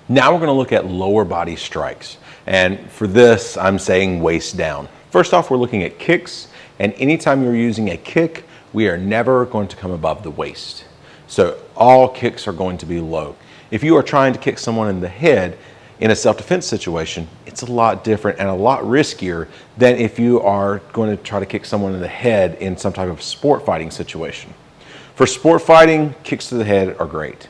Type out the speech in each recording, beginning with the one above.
Now we're going to look at lower body strikes. And for this, I'm saying waist down. First off, we're looking at kicks. And anytime you're using a kick, we are never going to come above the waist. So all kicks are going to be low. If you are trying to kick someone in the head in a self-defense situation, it's a lot different and a lot riskier than if you are going to try to kick someone in the head in some type of sport fighting situation. For sport fighting, kicks to the head are great.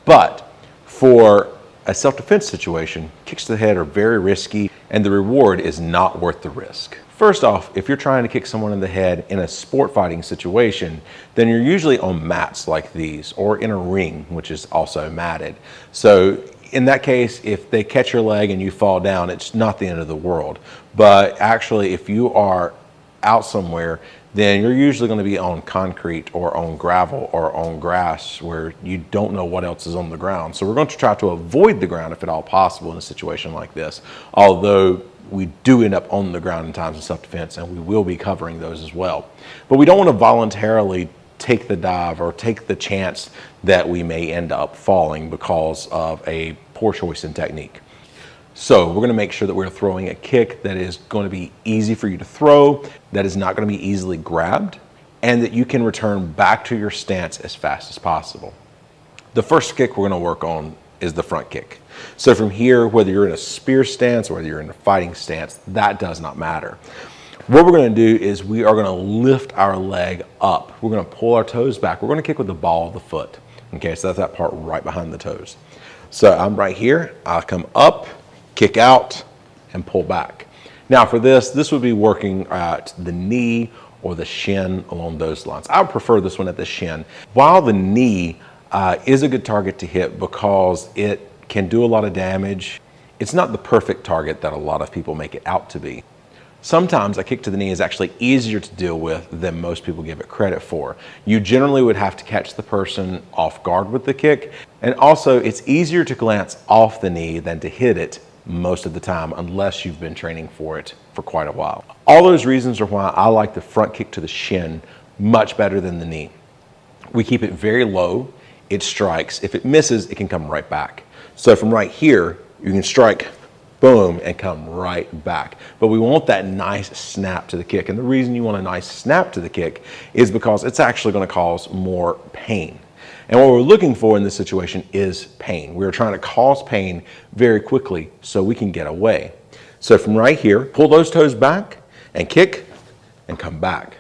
But for a self-defense situation, kicks to the head are very risky and the reward is not worth the risk. First off, if you're trying to kick someone in the head in a sport fighting situation, then you're usually on mats like these or in a ring, which is also matted. So in that case, if they catch your leg and you fall down, it's not the end of the world. But actually, if you are out somewhere, then you're usually going to be on concrete or on gravel or on grass where you don't know what else is on the ground. So we're going to try to avoid the ground if at all possible in a situation like this, although we do end up on the ground in times of self-defense, and we will be covering those as well. But we don't want to voluntarily take the dive or take the chance that we may end up falling because of a poor choice in technique. So we're going to make sure that we're throwing a kick that is going to be easy for you to throw, that is not going to be easily grabbed, and that you can return back to your stance as fast as possible. The first kick we're going to work on is the front kick. So from here, whether you're in a spear stance or whether you're in a fighting stance, that does not matter. What we're going to do is we are going to lift our leg up. We're going to pull our toes back. We're going to kick with the ball of the foot. Okay, so that's that part right behind the toes. So I'm right here. I'll come up, kick out, and pull back. Now for this would be working at the knee or the shin along those lines. I would prefer this one at the shin. While the knee is a good target to hit because it can do a lot of damage, it's not the perfect target that a lot of people make it out to be. Sometimes a kick to the knee is actually easier to deal with than most people give it credit for. You generally would have to catch the person off guard with the kick, and also it's easier to glance off the knee than to hit it most of the time unless you've been training for it for quite a while. All those reasons are why I like the front kick to the shin much better than the knee. We keep it very low, it strikes. If it misses, it can come right back. So from right here, you can strike, boom, and come right back. But we want that nice snap to the kick. And the reason you want a nice snap to the kick is because it's actually going to cause more pain. And what we're looking for in this situation is pain. We're trying to cause pain very quickly so we can get away. So from right here, pull those toes back and kick and come back.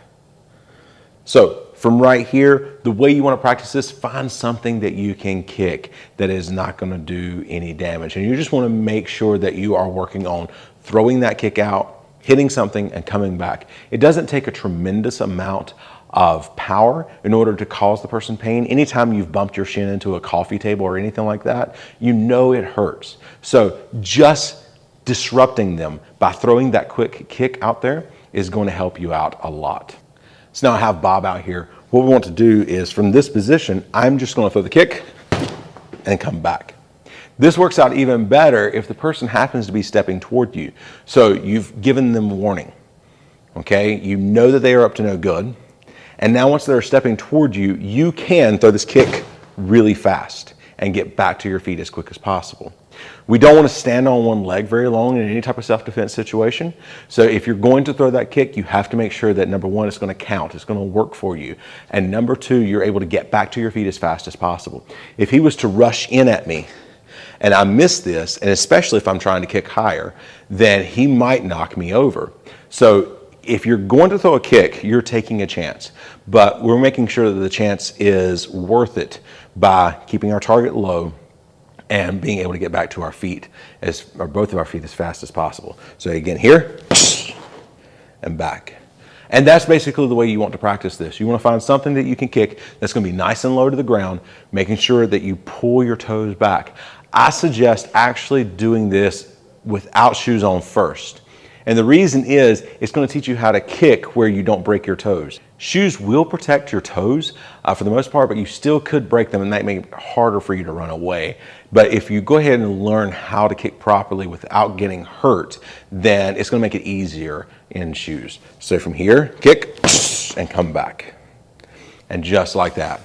So from right here, the way you want to practice this, find something that you can kick that is not going to do any damage. And you just want to make sure that you are working on throwing that kick out, hitting something, and coming back. It doesn't take a tremendous amount of power in order to cause the person pain. Anytime you've bumped your shin into a coffee table or anything like that, you know it hurts. So just disrupting them by throwing that quick kick out there is going to help you out a lot. So now I have Bob out here. What we want to do is from this position, I'm just going to throw the kick and come back. This works out even better if the person happens to be stepping toward you. So you've given them warning, okay? You know that they are up to no good. And now once they're stepping toward you, you can throw this kick really fast and get back to your feet as quick as possible. We don't want to stand on one leg very long in any type of self-defense situation. So if you're going to throw that kick, you have to make sure that number one, it's going to count. It's going to work for you. And number two, you're able to get back to your feet as fast as possible. If he was to rush in at me and I miss this, and especially if I'm trying to kick higher, then he might knock me over. So if you're going to throw a kick, you're taking a chance, but we're making sure that the chance is worth it by keeping our target low and being able to get back to our feet, or both of our feet, as fast as possible. So again, here and back. And that's basically the way you want to practice this. You want to find something that you can kick that's going to be nice and low to the ground, making sure that you pull your toes back. I suggest actually doing this without shoes on first. And the reason is it's going to teach you how to kick where you don't break your toes. Shoes will protect your toes for the most part, but you still could break them and that may make it harder for you to run away. But if you go ahead and learn how to kick properly without getting hurt, then it's going to make it easier in shoes. So from here, kick and come back. And just like that.